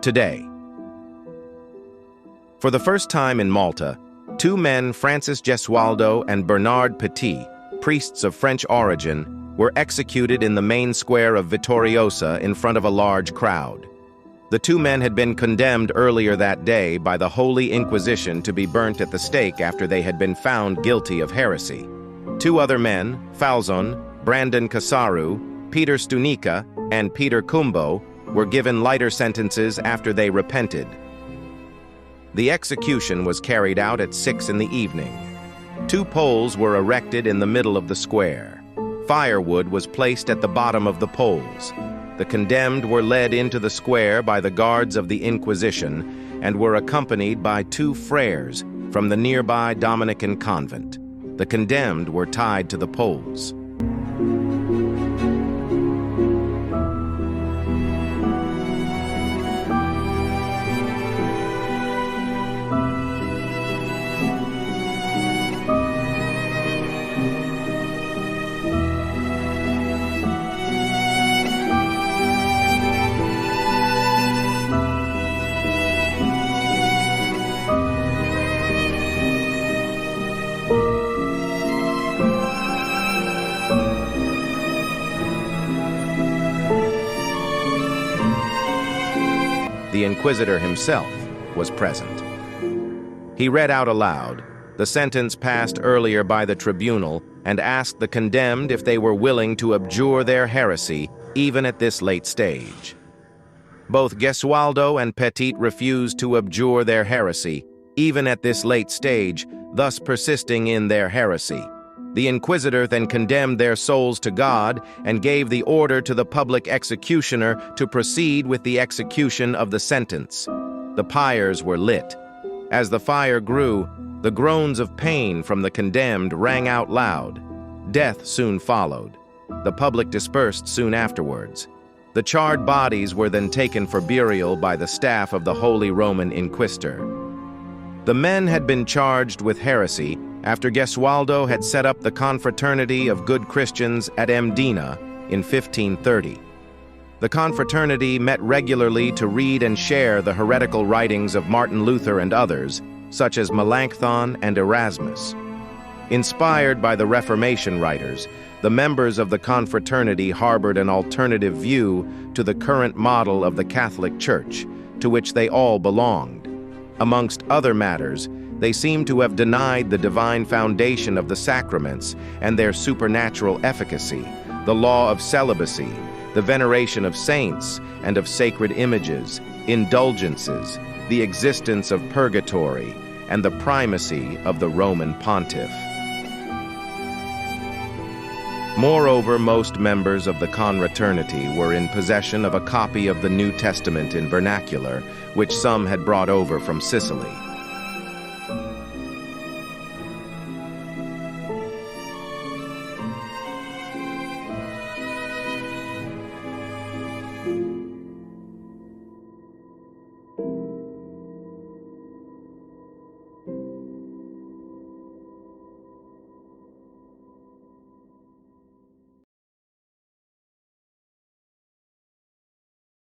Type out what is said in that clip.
today. For the first time in Malta, two men, Francis Gesualdo and Bernard Petit, priests of French origin, were executed in the main square of Vittoriosa in front of a large crowd. The two men had been condemned earlier that day by the Holy Inquisition to be burnt at the stake after they had been found guilty of heresy. Two other men, Falzon, Brandon Casaru, Peter Stunica, and Peter Cumbo, were given lighter sentences after they repented. The execution was carried out at 6 in the evening. Two poles were erected in the middle of the square. Firewood was placed at the bottom of the poles. The condemned were led into the square by the guards of the Inquisition and were accompanied by two friars from the nearby Dominican convent. The condemned were tied to the poles. The Inquisitor himself was present. He read out aloud the sentence passed earlier by the tribunal and asked the condemned if they were willing to abjure their heresy even at this late stage. Both Gesualdo and Petit refused to abjure their heresy even at this late stage, thus persisting in their heresy. The Inquisitor then condemned their souls to God and gave the order to the public executioner to proceed with the execution of the sentence. The pyres were lit. As the fire grew, the groans of pain from the condemned rang out loud. Death soon followed. The public dispersed soon afterwards. The charred bodies were then taken for burial by the staff of the Holy Roman Inquisitor. The men had been charged with heresy after Gesualdo had set up the Confraternity of Good Christians at Mdina in 1530. The confraternity met regularly to read and share the heretical writings of Martin Luther and others, such as Melanchthon and Erasmus. Inspired by the Reformation writers, the members of the confraternity harbored an alternative view to the current model of the Catholic Church, to which they all belonged. Amongst other matters, they seem to have denied the divine foundation of the sacraments and their supernatural efficacy, the law of celibacy, the veneration of saints and of sacred images, indulgences, the existence of purgatory, and the primacy of the Roman pontiff. Moreover, most members of the confraternity were in possession of a copy of the New Testament in vernacular, which some had brought over from Sicily.